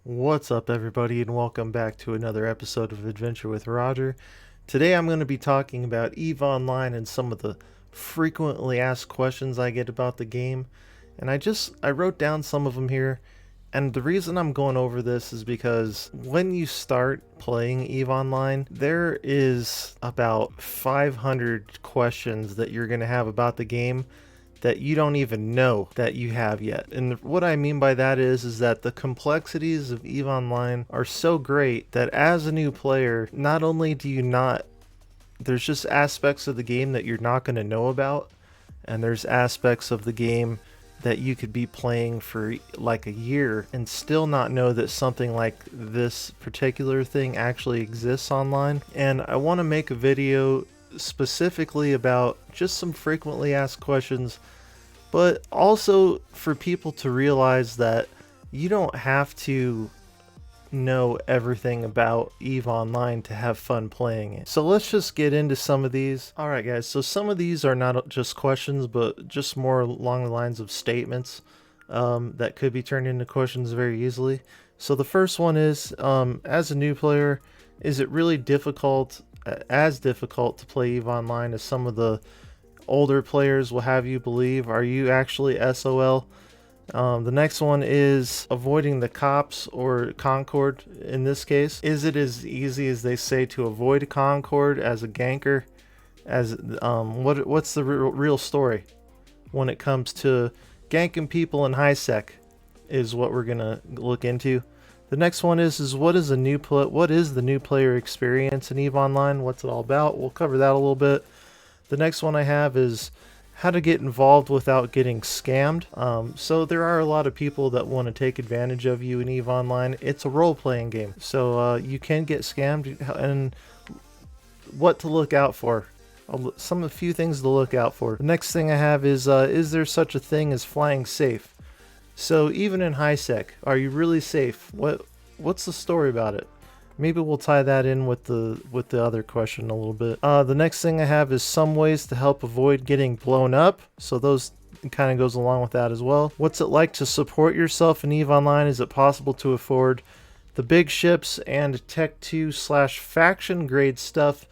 What's up, everybody, and welcome back to another episode of Adventure with Roger. Today I'm going to be talking about EVE Online and some of the frequently asked questions I get about the game. And I wrote down some of them here. And the reason I'm going over this is because when you start playing EVE Online, there is about 500 questions that you're going to have about the game that you don't even know that you have yet. And what I mean by that is that the complexities of EVE Online are so great that as a new player, not only do you not, there's just aspects of the game that you're not going to know about, and there's aspects of the game that you could be playing for like a year and still not know that something like this particular thing actually exists online. And I want to make a video specifically about just some frequently asked questions, but also for people to realize that you don't have to know everything about EVE Online to have fun playing it. So let's just get into some of these. Alright guys, so some of these are not just questions, but just more along the lines of statements that could be turned into questions very easily. So the first one is, as a new player, is it really difficult, as difficult to play EVE Online as some of the older players will have you believe? Are you actually SOL? The next one is avoiding the cops or Concord in this case. Is it as easy as they say to avoid Concord as a ganker? As what's the real story when it comes to ganking people in high sec is what we're gonna look into. The next one is what is the new player experience in EVE Online? What's it all about? We'll cover that a little bit. The next one I have is how to get involved without getting scammed. So there are a lot of people that want to take advantage of you in EVE Online. It's a role-playing game, so you can get scammed, and what to look out for. A few things to look out for. The next thing I have is there such a thing as flying safe? So even in high sec, are you really safe? What's the story about it? Maybe we'll tie that in with the other question a little bit. The next thing I have is some ways to help avoid getting blown up. So those kind of goes along with that as well. What's it like to support yourself in EVE Online? Is it possible to afford the big ships and Tech 2/faction grade stuff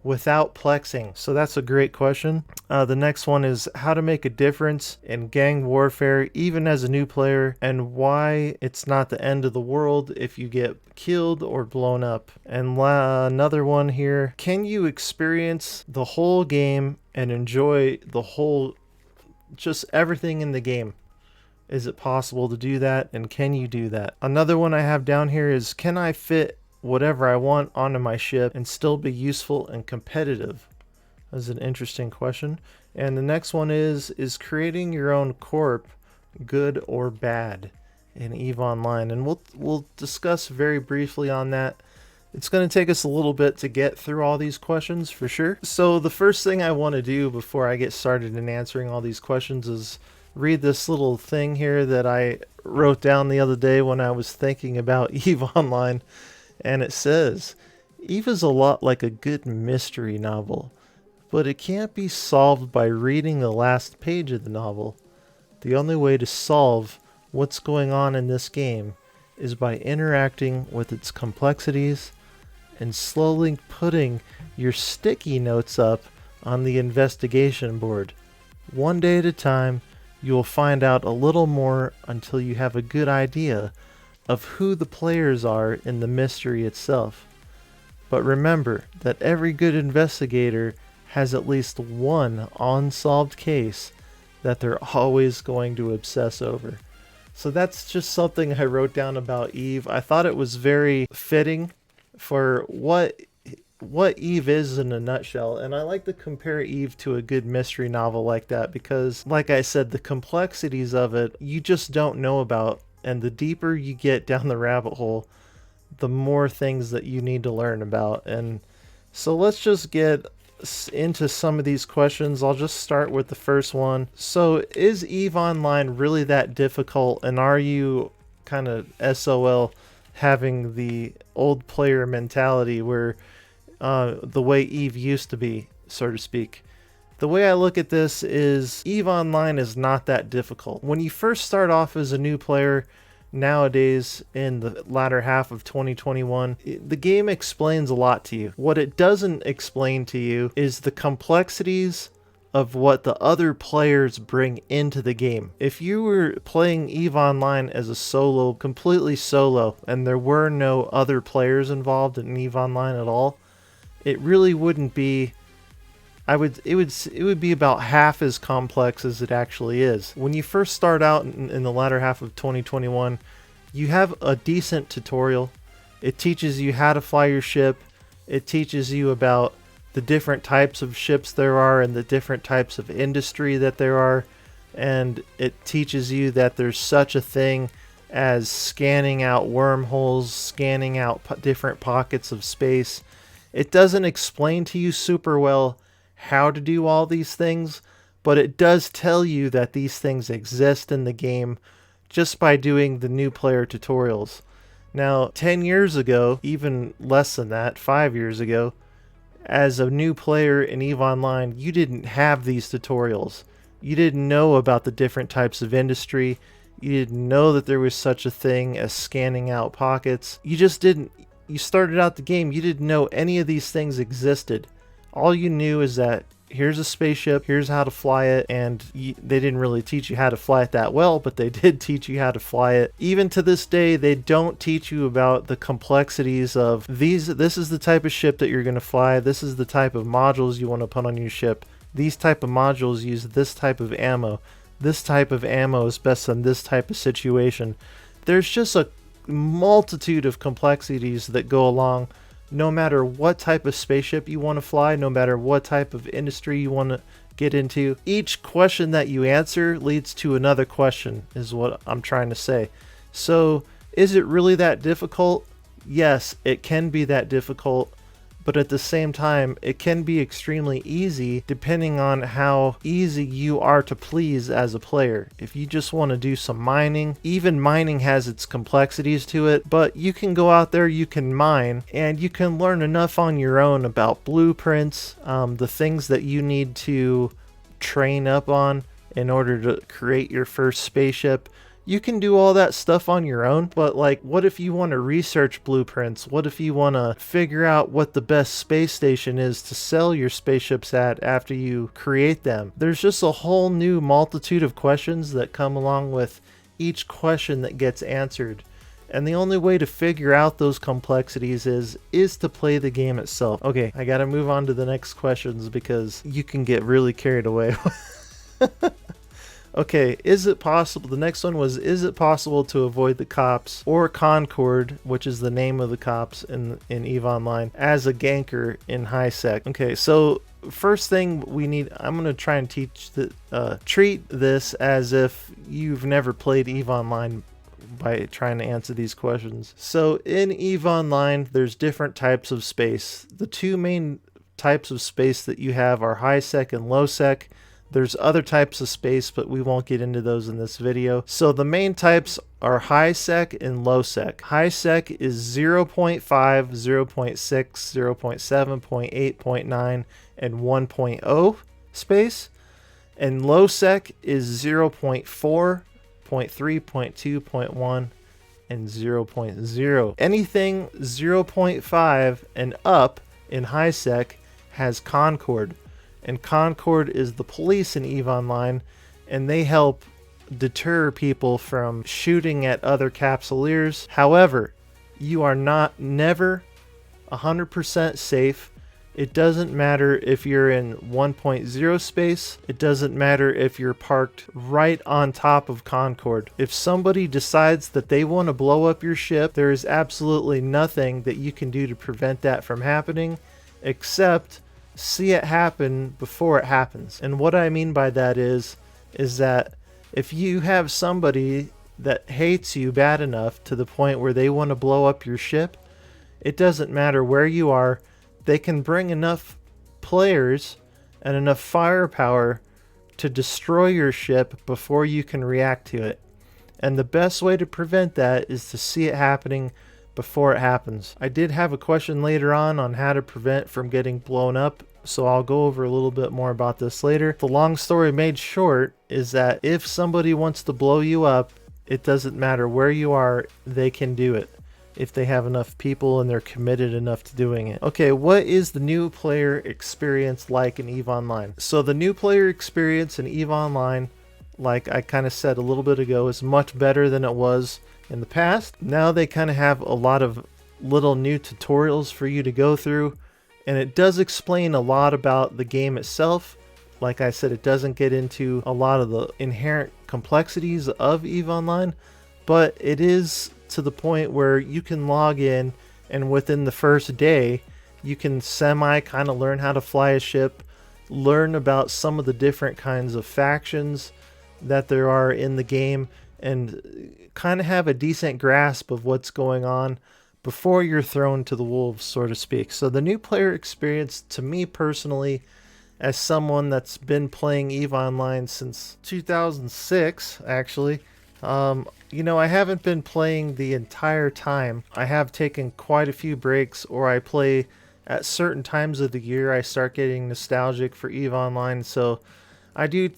without plexing? So that's a great question. The next one is how to make a difference in gang warfare even as a new player, and why it's not the end of the world if you get killed or blown up. And another one here, can you experience the whole game and enjoy the whole, just everything in the game? Is it possible to do that, and can you do that? Another one I have down here is, can I fit whatever I want onto my ship and still be useful and competitive? That's an interesting question. And the next one is creating your own corp good or bad in EVE Online? And we'll discuss very briefly on that. It's going to take us a little bit to get through all these questions for sure. So the first thing I want to do before I get started in answering all these questions is read this little thing here that I wrote down the other day when I was thinking about EVE Online. And it says, EVE is a lot like a good mystery novel, but it can't be solved by reading the last page of the novel. The only way to solve what's going on in this game is by interacting with its complexities and slowly putting your sticky notes up on the investigation board. One day at a time, you will find out a little more until you have a good idea of who the players are in the mystery itself. But remember that every good investigator has at least one unsolved case that they're always going to obsess over. So that's just something I wrote down about EVE. I thought it was very fitting for what EVE is in a nutshell, and I like to compare EVE to a good mystery novel like that because, like I said, the complexities of it you just don't know about, and the deeper you get down the rabbit hole, the more things that you need to learn about. And so let's just get into some of these questions. I'll just start with the first one. So is EVE Online really that difficult, and are you kind of SOL having the old player mentality where the way EVE used to be, so to speak? The way I look at this is EVE Online is not that difficult. When you first start off as a new player, nowadays in the latter half of 2021, the game explains a lot to you. What it doesn't explain to you is the complexities of what the other players bring into the game. If you were playing EVE Online as a solo, completely solo, and there were no other players involved in EVE Online at all, it really wouldn't be, it would be about half as complex as it actually is. When you first start out in the latter half of 2021, you have a decent tutorial. It teaches you how to fly your ship. It teaches you about the different types of ships there are and the different types of industry that there are. And it teaches you that there's such a thing as scanning out wormholes, scanning out different pockets of space. It doesn't explain to you super well how to do all these things, but it does tell you that these things exist in the game just by doing the new player tutorials. Now, 10 years ago, even less than that, 5 years ago, as a new player in EVE Online, you didn't have these tutorials. You didn't know about the different types of industry. You didn't know that there was such a thing as scanning out pockets. You just didn't. You started out the game, you didn't know any of these things existed. All you knew is that here's a spaceship, here's how to fly it, and they didn't really teach you how to fly it that well, but they did teach you how to fly it. Even to this day, they don't teach you about the complexities of this is the type of ship that you're going to fly, this is the type of modules you want to put on your ship. These type of modules use this type of ammo. This type of ammo is best in this type of situation. There's just a multitude of complexities that go along no matter what type of spaceship you want to fly, no matter what type of industry you want to get into. Each question that you answer leads to another question, is what I'm trying to say. So, is it really that difficult? Yes, it can be that difficult, but at the same time, it can be extremely easy depending on how easy you are to please as a player. If you just want to do some mining, even mining has its complexities to it, but you can go out there, you can mine, and you can learn enough on your own about blueprints, the things that you need to train up on in order to create your first spaceship. You can do all that stuff on your own, but like, what if you want to research blueprints? What if you want to figure out what the best space station is to sell your spaceships at after you create them? There's just a whole new multitude of questions that come along with each question that gets answered. And the only way to figure out those complexities is to play the game itself. Okay, I gotta move on to the next questions because you can get really carried away. Okay, is it possible? The next one was, is it possible to avoid the cops or Concord, which is the name of the cops in EVE Online, as a ganker in high sec? Okay, so first thing we need, I'm going to try and treat this as if you've never played EVE Online by trying to answer these questions. So in EVE Online, there's different types of space. The two main types of space that you have are high sec and low sec. There's other types of space, but we won't get into those in this video. So the main types are high sec and low sec. High sec is 0.5, 0.6, 0.7, 0.8, 0.9, and 1.0 space. And low sec is 0.4, 0.3, 0.2, 0.1, and 0.0. Anything 0.5 and up in high sec has Concord. And Concord is the police in EVE Online, and they help deter people from shooting at other capsuleers. However, you are never 100% safe. It doesn't matter if you're in 1.0 space. It doesn't matter if you're parked right on top of Concord. If somebody decides that they want to blow up your ship, there is absolutely nothing that you can do to prevent that from happening, except see it happen before it happens. And what I mean by that is that if you have somebody that hates you bad enough to the point where they want to blow up your ship, it doesn't matter where you are. They can bring enough players and enough firepower to destroy your ship before you can react to it. And the best way to prevent that is to see it happening before it happens. I did have a question later on how to prevent from getting blown up, so I'll go over a little bit more about this later. The long story made short is that if somebody wants to blow you up, It doesn't matter where you are, they can do it if they have enough people and they're committed enough to doing it. Okay, what is the new player experience like in EVE Online? So the new player experience in EVE Online, like I kind of said a little bit ago, is much better than it was in the past. Now they kind of have a lot of little new tutorials for you to go through, and it does explain a lot about the game itself. Like I said, it doesn't get into a lot of the inherent complexities of EVE Online, but it is to the point where you can log in and within the first day you can semi kind of learn how to fly a ship, learn about some of the different kinds of factions that there are in the game, and kind of have a decent grasp of what's going on before you're thrown to the wolves, so to speak. So the new player experience, to me personally, as someone that's been playing EVE Online since 2006, actually, you know, I haven't been playing the entire time. I have taken quite a few breaks, or I play at certain times of the year. I start getting nostalgic for EVE Online, so I do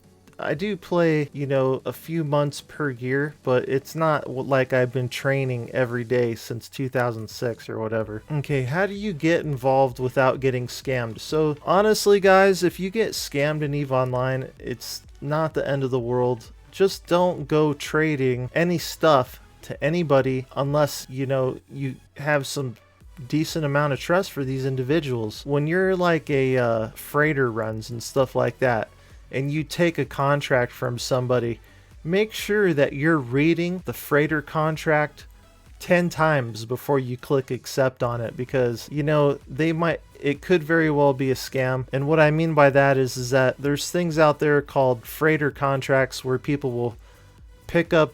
play, you know, a few months per year, but it's not like I've been training every day since 2006 or whatever. Okay, how do you get involved without getting scammed? So honestly, guys, if you get scammed in EVE Online, it's not the end of the world. Just don't go trading any stuff to anybody unless, you know, you have some decent amount of trust for these individuals. When you're like a freighter runs and stuff like that, and you take a contract from somebody, make sure that you're reading the freighter contract 10 times before you click accept on it, because, you know, it could very well be a scam. And what I mean by that is that there's things out there called freighter contracts where people will pick up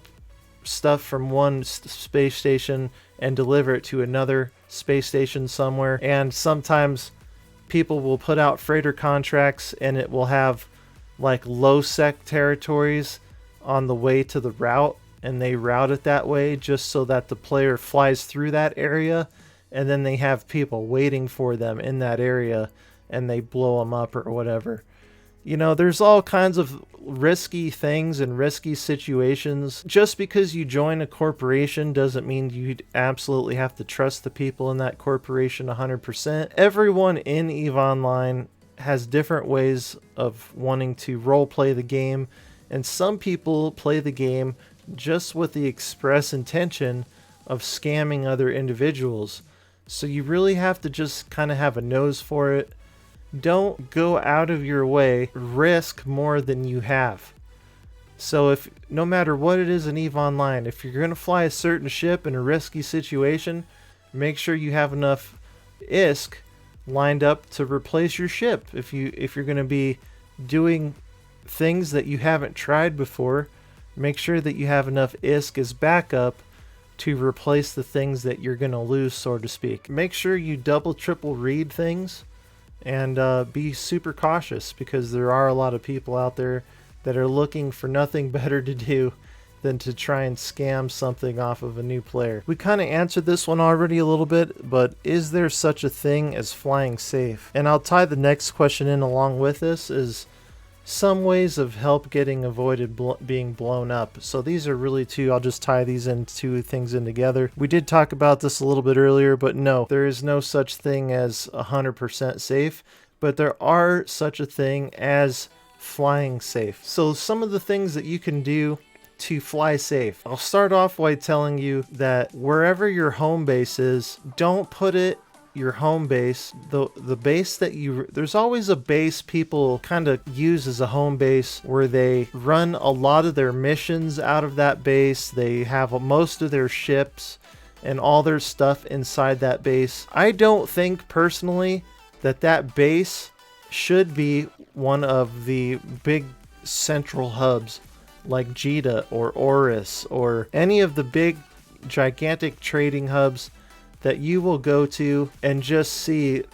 stuff from one space station and deliver it to another space station somewhere. And sometimes people will put out freighter contracts and it will have like low sec territories on the way to the route, and they route it that way just so that the player flies through that area, and then they have people waiting for them in that area and they blow them up or whatever. You know, there's all kinds of risky things and risky situations. Just because you join a corporation doesn't mean you absolutely have to trust the people in that corporation 100%. Everyone in EVE Online has different ways of wanting to role play the game, and some people play the game just with the express intention of scamming other individuals. So you really have to just kind of have a nose for it. Don't go out of your way, risk more than you have. So if no matter what it is in EVE Online, if you're going to fly a certain ship in a risky situation, make sure you have enough ISK lined up to replace your ship. If you're going to be doing things that you haven't tried before, make sure that you have enough ISK as backup to replace the things that you're going to lose, so to speak. Make sure you double triple read things and be super cautious, because there are a lot of people out there that are looking for nothing better to do than to try and scam something off of a new player. We kind of answered this one already a little bit, but is there such a thing as flying safe? And I'll tie the next question in along with this, is some ways of help getting avoided being blown up. So these are really two, I'll just tie these two things in together. We did talk about this a little bit earlier, but no, there is no such thing as 100% safe, but there are such a thing as flying safe. So some of the things that you can do to fly safe. I'll start off by telling you that wherever your home base is, don't put it your home base, the base that there's always a base people kind of use as a home base where they run a lot of their missions out of that base. They have most of their ships and all their stuff inside that base. I don't think personally that base should be one of the big central hubs like Jita or Oris or any of the big gigantic trading hubs that you will go to and just see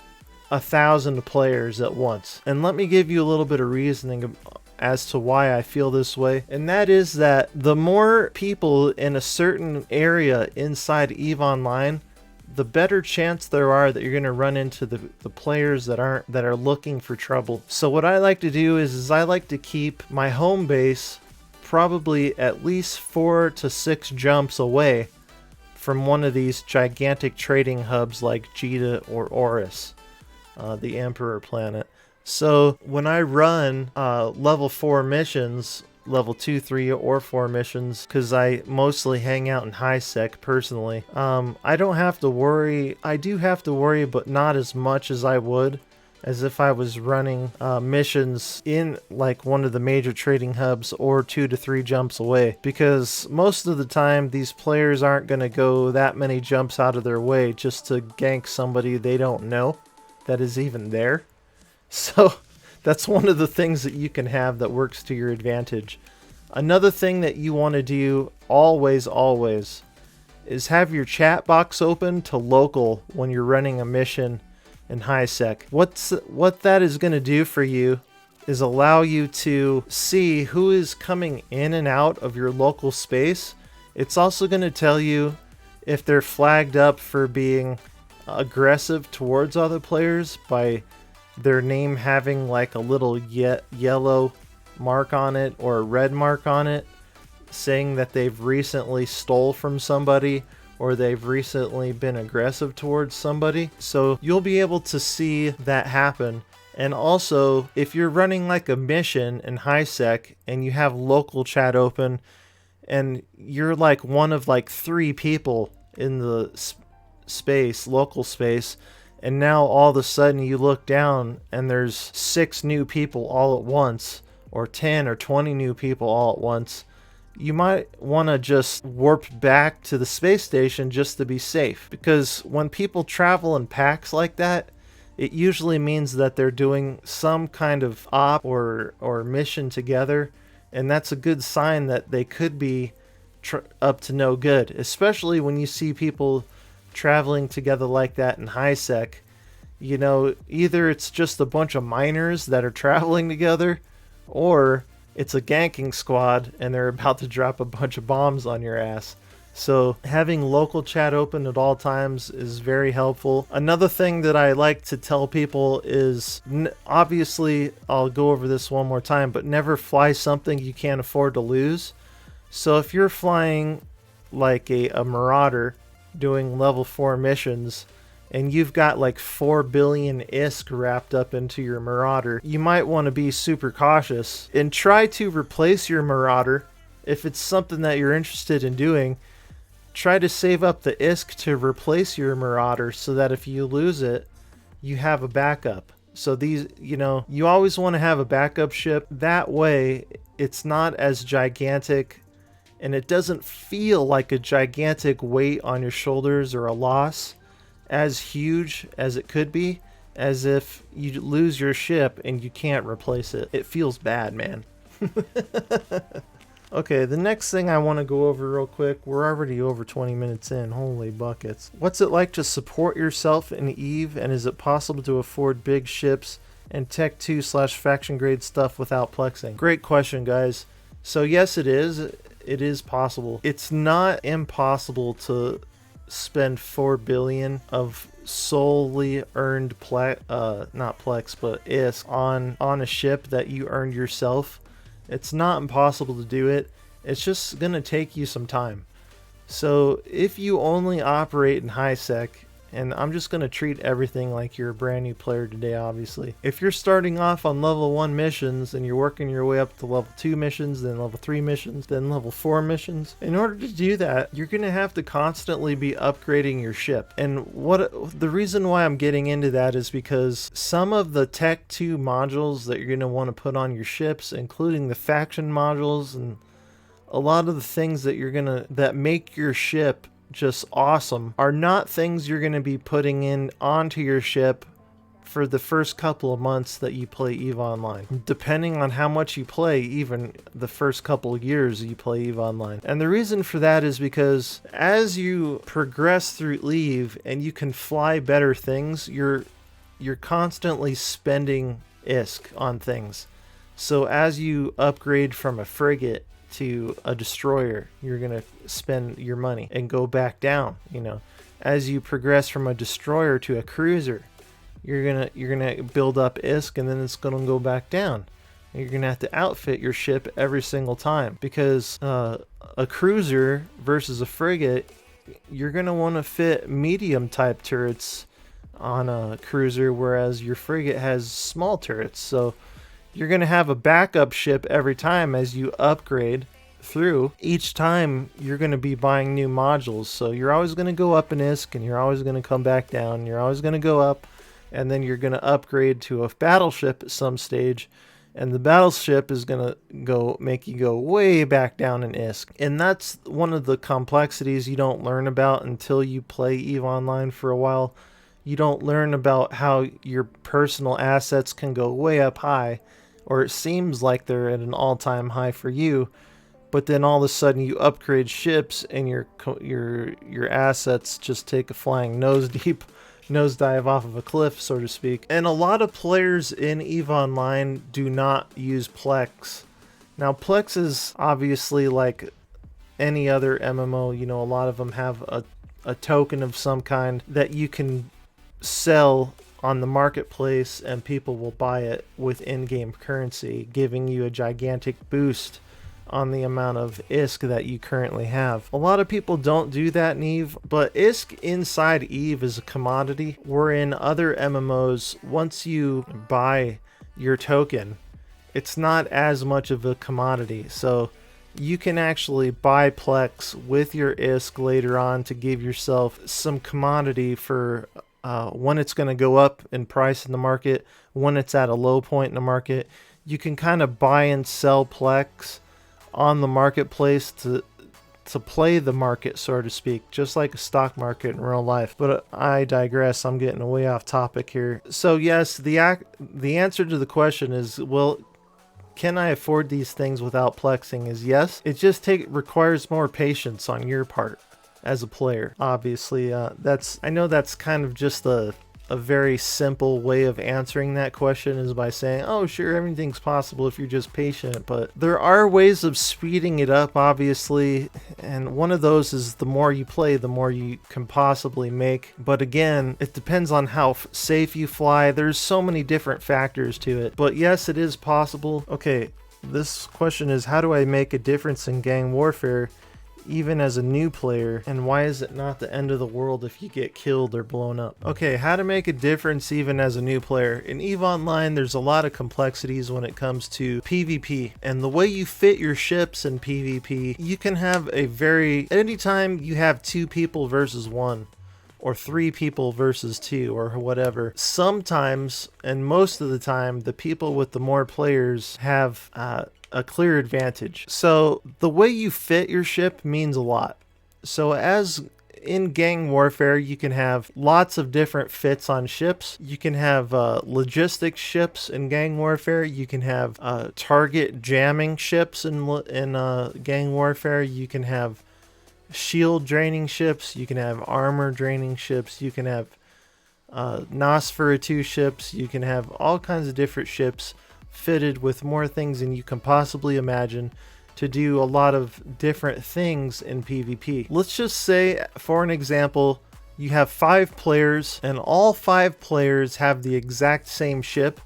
1,000 players at once. And let me give you a little bit of reasoning as to why I feel this way. And that is that the more people in a certain area inside EVE Online, the better chance there are that you're going to run into the players that are looking for trouble. So what I like to do is I like to keep my home base probably at least 4 to 6 jumps away from one of these gigantic trading hubs like Jita or Oris, the Emperor planet. So when I run level 4 missions, level 2, 3, or 4 missions, because I mostly hang out in high sec personally, I don't have to worry. I do have to worry, but not as much as I would as if I was running missions in like one of the major trading hubs or 2 to 3 jumps away, because most of the time these players aren't going to go that many jumps out of their way just to gank somebody they don't know that is even there. So that's one of the things that you can have that works to your advantage. Another thing that you want to do always is have your chat box open to local when you're running a mission in high sec. What that is going to do for you is allow you to see who is coming in and out of your local space. It's also going to tell you if they're flagged up for being aggressive towards other players by their name having like a little yellow mark on it or a red mark on it, saying that they've recently stole from somebody or they've recently been aggressive towards somebody. So you'll be able to see that happen. And also, if you're running like a mission in high sec and you have local chat open and you're like one of like 3 people in the local space, and now all of a sudden you look down and there's 6 new people all at once, or 10 or 20 new people all at once, you might want to just warp back to the space station just to be safe. Because when people travel in packs like that, it usually means that they're doing some kind of op or mission together, and that's a good sign that they could be up to no good, especially when you see people traveling together like that in high sec. You know, either it's just a bunch of miners that are traveling together, or it's a ganking squad and they're about to drop a bunch of bombs on your ass. So having local chat open at all times is very helpful. Another thing that I like to tell people is, obviously I'll go over this one more time, but never fly something you can't afford to lose. So if you're flying like a Marauder doing level 4 missions, and you've got like 4 billion ISK wrapped up into your Marauder, you might want to be super cautious and try to replace your Marauder. If it's something that you're interested in doing, try to save up the ISK to replace your Marauder so that if you lose it, you have a backup. So these, you know, you always want to have a backup ship. That way, it's not as gigantic and it doesn't feel like a gigantic weight on your shoulders or a loss as huge as it could be, as if you lose your ship and you can't replace it. It feels bad, man. Okay, the next thing I want to go over real quick, we're already over 20 minutes in, holy buckets. What's it like to support yourself in EVE, and is it possible to afford big ships and Tech 2/faction grade stuff without plexing? Great question, guys. So yes, it is. It is possible. It's not impossible to spend 4 billion of solely earned not Plex, but ISK on a ship that you earned yourself. It's not impossible to do it. It's just gonna take you some time. So if you only operate in high sec, and I'm just gonna treat everything like you're a brand new player today, obviously. If you're starting off on level 1 missions and you're working your way up to level 2 missions, then level 3 missions, then level 4 missions, in order to do that, you're gonna have to constantly be upgrading your ship. And the reason why I'm getting into that is because some of the Tech 2 modules that you're gonna want to put on your ships, including the faction modules and a lot of the things that make your ship just awesome, are not things you're going to be putting in onto your ship for the first couple of months that you play EVE Online. Depending on how much you play, even the first couple of years you play EVE Online. And the reason for that is because as you progress through EVE and you can fly better things, you're constantly spending ISK on things. So as you upgrade from a frigate to a destroyer, you're gonna spend your money and go back down. You know, as you progress from a destroyer to a cruiser, you're gonna build up ISK, and then it's gonna go back down. You're going to have to outfit your ship every single time, because a cruiser versus a frigate, you're going to want to fit medium type turrets on a cruiser, whereas your frigate has small turrets. So you're going to have a backup ship every time as you upgrade through. Each time you're going to be buying new modules, so you're always going to go up in ISK and you're always going to come back down. You're always going to go up, and then you're going to upgrade to a battleship at some stage, and the battleship is going to make you go way back down in ISK. And that's one of the complexities you don't learn about until you play EVE Online for a while. You don't learn about how your personal assets can go way up high, or it seems like they're at an all-time high for you, but then all of a sudden you upgrade ships and your assets just take a flying nosedive off of a cliff, so to speak. And a lot of players in EVE Online do not use Plex. Now, Plex is obviously like any other MMO. You know, a lot of them have a token of some kind that you can sell on the marketplace, and people will buy it with in-game currency, giving you a gigantic boost on the amount of ISK that you currently have. A lot of people don't do that in EVE, but ISK inside EVE is a commodity, where in other MMOs, once you buy your token, it's not as much of a commodity. So you can actually buy Plex with your ISK later on to give yourself some commodity for when it's going to go up in price in the market, when it's at a low point in the market. You can kind of buy and sell Plex on the marketplace to play the market, so to speak, just like a stock market in real life. But I digress. I'm getting way off topic here. So yes, the answer to the question is, well, can I afford these things without plexing? Is yes. It just requires more patience on your part as a player. Obviously, I know that's kind of just a very simple way of answering that question, is by saying, oh sure, everything's possible if you're just patient. But there are ways of speeding it up, obviously, and one of those is the more you play, the more you can possibly make. But again, it depends on how safe you fly. There's so many different factors to it, but yes, it is possible. Okay, this question is, how do I make a difference in gang warfare even as a new player, and why is it not the end of the world if you get killed or blown up? Okay, how to make a difference even as a new player. In EVE Online, there's a lot of complexities when it comes to PvP, and the way you fit your ships in PvP, you can have anytime you have 2 people versus 1, or 3 people versus 2, or whatever, sometimes, and most of the time, the people with the more players have a clear advantage. So the way you fit your ship means a lot. So as in gang warfare, you can have lots of different fits on ships. You can have logistics ships in gang warfare. You can have target jamming ships in gang warfare. You can have shield draining ships. You can have armor draining ships. You can have Nosferatu ships. You can have all kinds of different ships fitted with more things than you can possibly imagine to do a lot of different things in PvP. Let's just say, for an example, you have 5 players and all 5 players have the exact same ship,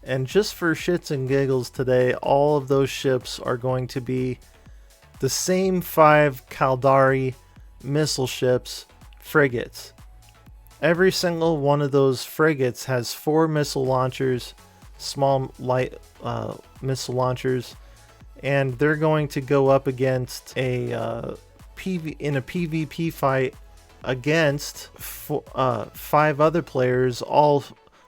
and just for shits and giggles today, all of those ships are going to be the same 5 Caldari missile ships, frigates. Every single one of those frigates has 4 missile launchers, small light missile launchers, and they're going to go up against in a PvP fight against 5 other players, all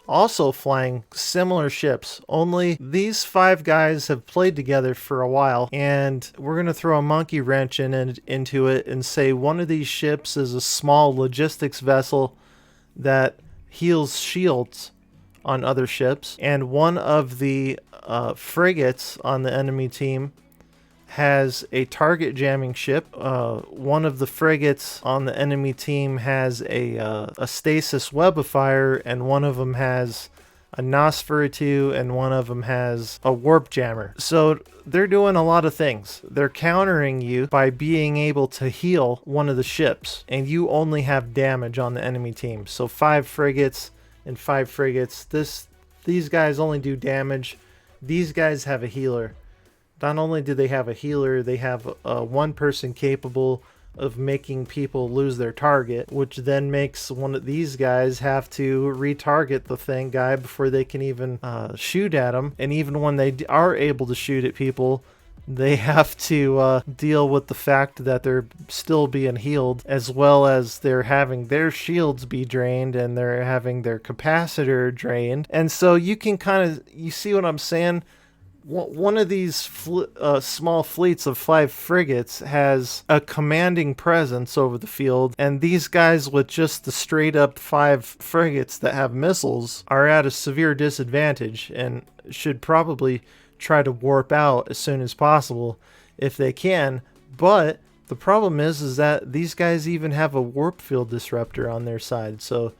also flying similar ships. Only these 5 guys have played together for a while, and we're going to throw a monkey wrench into it and say one of these ships is a small logistics vessel that heals shields on other ships, and one of the frigates on the enemy team has a target jamming ship. One of the frigates on the enemy team has a stasis web of fire, and one of them has a Nosferatu, and one of them has a warp jammer. So they're doing a lot of things. They're countering you by being able to heal one of the ships, and you only have damage on the enemy team. So 5 frigates and 5 frigates. These guys only do damage. these guys have a healer. Not only do they have a healer, they have one person capable of making people lose their target, which then makes one of these guys have to retarget the thing guy before they can even shoot at them. And even when they are able to shoot at people, they have to deal with the fact that they're still being healed, as well as they're having their shields be drained and they're having their capacitor drained. And so you can you see what I'm saying? One of these small fleets of 5 frigates has a commanding presence over the field, and these guys with just the straight up 5 frigates that have missiles are at a severe disadvantage and should probably try to warp out as soon as possible if they can. But the problem is that these guys even have a warp field disruptor on their side, so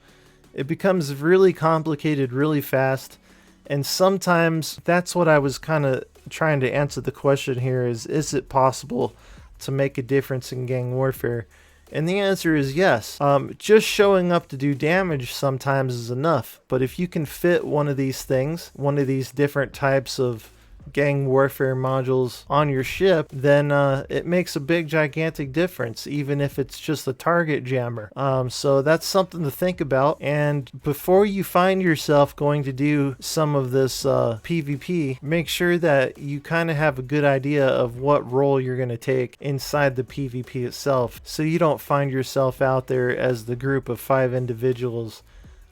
it becomes really complicated really fast. And sometimes that's what I was kind of trying to answer the question here is it possible to make a difference in gang warfare? And the answer is yes. Just showing up to do damage sometimes is enough. But if you can fit one of these things, one of these different types of gang warfare modules on your ship, then it makes a big gigantic difference, even if it's just a target jammer. So that's something to think about. And before you find yourself going to do some of this PvP, make sure that you kind of have a good idea of what role you're going to take inside the PvP itself, so you don't find yourself out there as the group of 5 individuals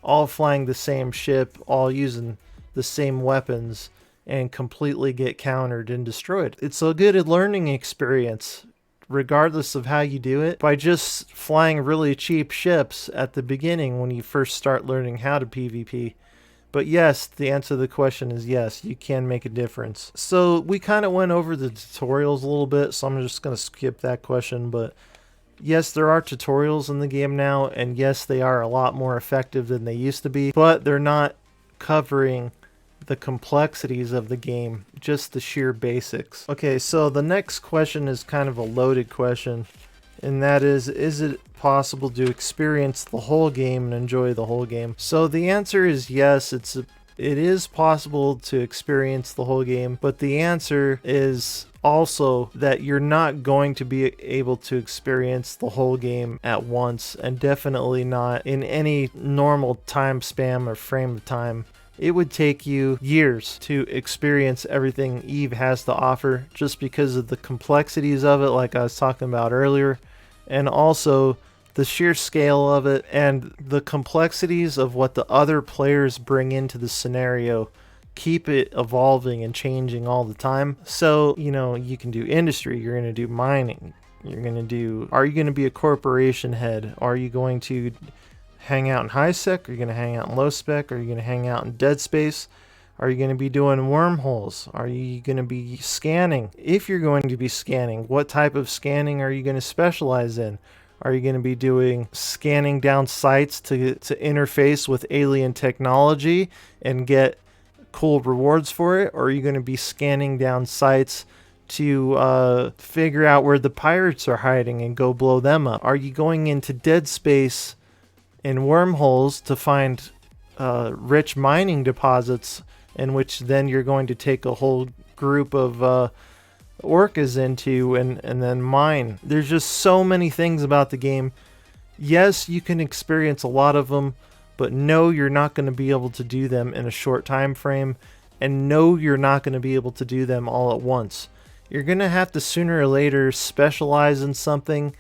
all flying the same ship, all using the same weapons, and completely get countered and destroyed. It's a good learning experience, regardless of how you do it, by just flying really cheap ships at the beginning when you first start learning how to PvP. But yes, the answer to the question is yes, you can make a difference. So we kind of went over the tutorials a little bit, so I'm just going to skip that question. But yes, there are tutorials in the game now, and yes, they are a lot more effective than they used to be, but they're not covering the complexities of the game, just the sheer basics. Okay, so the next question is kind of a loaded question, and that is it possible to experience the whole game and enjoy the whole game? So the answer is yes, it is possible to experience the whole game, but the answer is also that you're not going to be able to experience the whole game at once, and definitely not in any normal time span or frame of time. It would take you years to experience everything EVE has to offer, just because of the complexities of it, like I was talking about earlier, and also the sheer scale of it and the complexities of what the other players bring into the scenario keep it evolving and changing all the time. So, you can do industry, you're going to do mining, are you going to be a corporation head? Are you going to hang out in high sec? Are you going to hang out in low spec? Are you going to hang out in dead space? Are you going to be doing wormholes? Are you going to be scanning? If you're going to be scanning, what type of scanning are you going to specialize in? Are you going to be doing scanning down sites to interface with alien technology and get cool rewards for it? Or are you going to be scanning down sites to figure out where the pirates are hiding and go blow them up? Are you going into dead space in wormholes to find rich mining deposits, in which then you're going to take a whole group of orcas into and then mine? There's just so many things about the game. Yes, you can experience a lot of them, but no, you're not going to be able to do them in a short time frame, and no, you're not going to be able to do them all at once. You're going to have to sooner or later specialize in something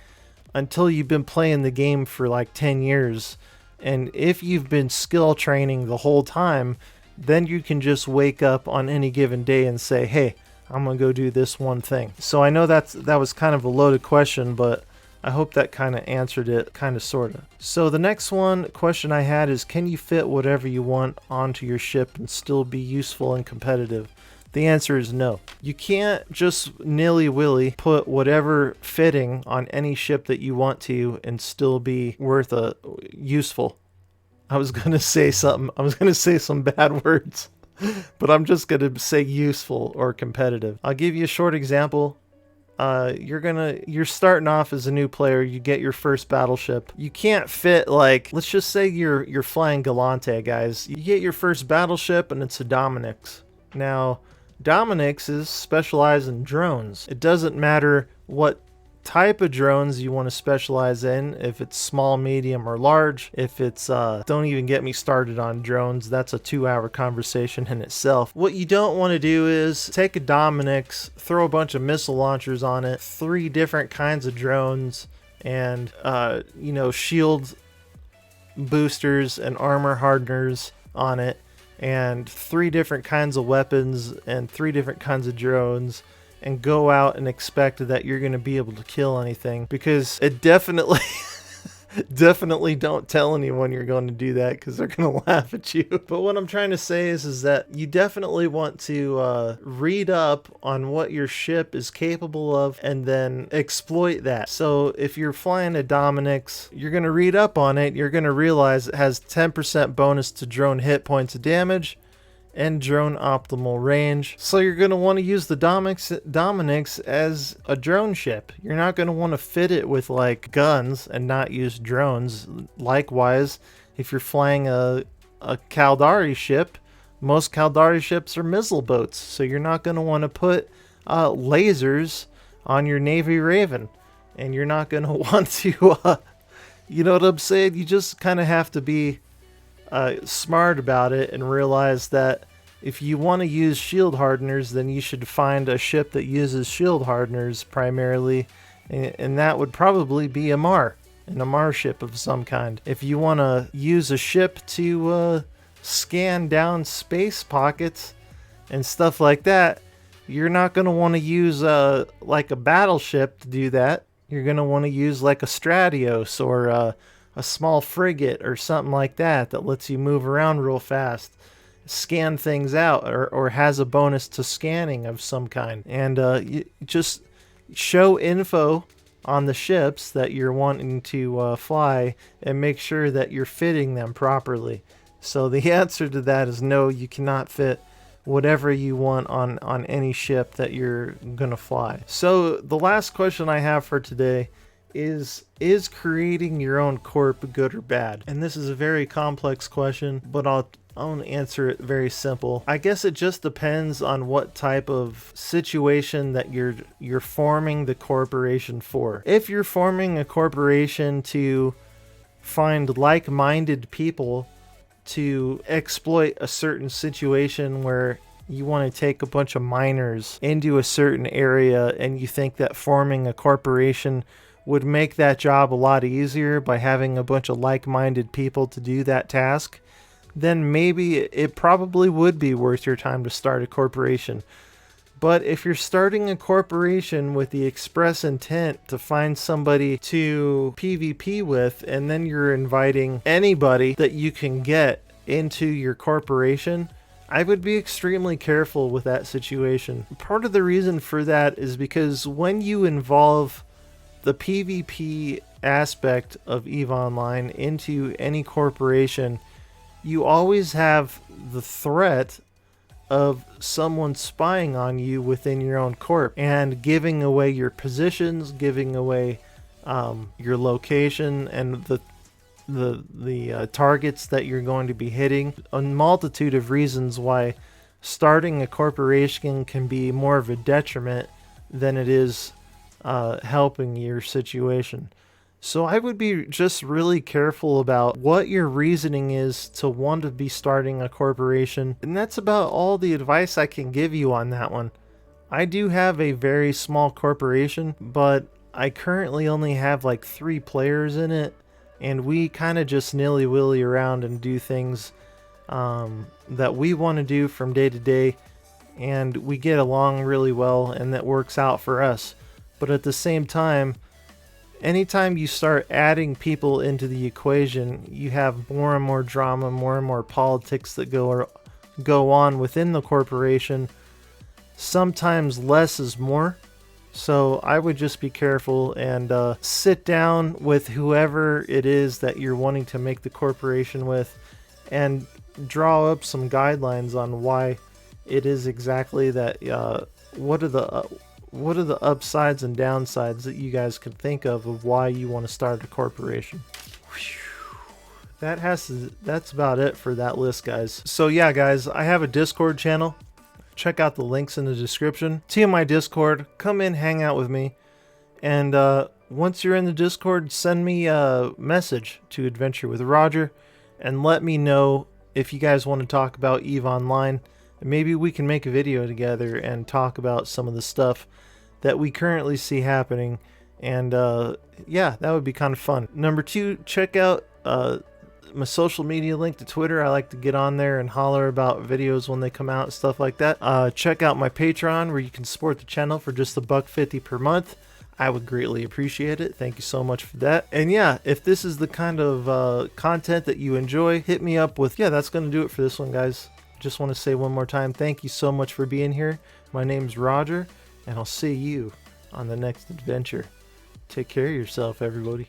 until you've been playing the game for like 10 years. And if you've been skill training the whole time, then you can just wake up on any given day and say, hey, I'm going to go do this one thing. So I know that was kind of a loaded question, but I hope that kind of answered it, kind of, sort of. So the next question I had is, can you fit whatever you want onto your ship and still be useful and competitive? The answer is no. You can't just nilly-willy put whatever fitting on any ship that you want to and still be useful. I was going to say something. I was going to say some bad words, but I'm just going to say useful or competitive. I'll give you a short example. You're starting off as a new player. You get your first battleship. You can't fit, let's just say you're flying Galante, guys. You get your first battleship and it's a Dominix. Now, Dominixes specialize in drones. It doesn't matter what type of drones you want to specialize in, if it's small, medium, or large. If it's don't even get me started on drones, that's a 2-hour conversation in itself. What you don't want to do is take a Dominix, throw a bunch of missile launchers on it, 3 different kinds of drones, and shield boosters and armor hardeners on it, and 3 different kinds of weapons and 3 different kinds of drones, and go out and expect that you're going to be able to kill anything, because it definitely definitely don't tell anyone you're going to do that, because they're going to laugh at you. But what I'm trying to say is that you definitely want to read up on what your ship is capable of and then exploit that. So if you're flying a Dominix, you're going to read up on it. You're going to realize it has 10% bonus to drone hit points of damage and drone optimal range. So you're going to want to use the Dominix as a drone ship. You're not going to want to fit it with like guns and not use drones. Likewise, if you're flying a Caldari ship, most Caldari ships are missile boats. So you're not going to want to put lasers on your Navy Raven. And you're not going to want to, you know what I'm saying? You just kind of have to be smart about it and realize that if you want to use shield hardeners, then you should find a ship that uses shield hardeners primarily, and that would probably be an Amar ship of some kind. If you want to use a ship to scan down space pockets and stuff like that, you're not going to want to use like a battleship to do that. You're going to want to use like a Stratios or a small frigate or something like that lets you move around real fast, scan things out, or has a bonus to scanning of some kind. And you just show info on the ships that you're wanting to fly and make sure that you're fitting them properly. So the answer to that is no, you cannot fit whatever you want on any ship that you're gonna fly. So the last question I have for today is creating your own corp good or bad? And this is a very complex question, but I'll answer it very simple. I guess it just depends on what type of situation that you're forming the corporation for. If you're forming a corporation to find like-minded people to exploit a certain situation where you want to take a bunch of miners into a certain area, and you think that forming a corporation would make that job a lot easier by having a bunch of like-minded people to do that task, then maybe it probably would be worth your time to start a corporation. But if you're starting a corporation with the express intent to find somebody to PvP with, and then you're inviting anybody that you can get into your corporation, I would be extremely careful with that situation. Part of the reason for that is because when you involve the PvP aspect of EVE Online into any corporation, you always have the threat of someone spying on you within your own corp and giving away your positions, giving away your location and the targets that you're going to be hitting. A multitude of reasons why starting a corporation can be more of a detriment than it is helping your situation. So I would be just really careful about what your reasoning is to want to be starting a corporation. And that's about all the advice I can give you on that one. I do have a very small corporation, but I currently only have like 3 players in it, and we kind of just nilly-willy around and do things that we want to do from day to day, and we get along really well, and that works out for us. But at the same time, anytime you start adding people into the equation, you have more and more drama, more and more politics that go on within the corporation. Sometimes less is more. So I would just be careful and sit down with whoever it is that you're wanting to make the corporation with and draw up some guidelines on why it is exactly that. What are the upsides and downsides that you guys can think of why you want to start a corporation? That's about it for that list, guys. So yeah, guys, I have a Discord channel. check out the links in the description. See you in my Discord. Come in, hang out with me. And once you're in the Discord, send me a message to Adventure with Roger and let me know if you guys want to talk about EVE Online. And maybe we can make a video together and talk about some of the stuff that we currently see happening. And yeah, that would be kind of fun. Number 2, check out my social media link to Twitter. I like to get on there and holler about videos when they come out, stuff like that. Check out my Patreon where you can support the channel for just $1.50 per month. I would greatly appreciate it. Thank you so much for that. And yeah, if this is the kind of content that you enjoy, hit me up with, yeah, that's going to do it for this one, guys. Just want to say one more time, thank you so much for being here. My name's Roger, and I'll see you on the next adventure. Take care of yourself, everybody.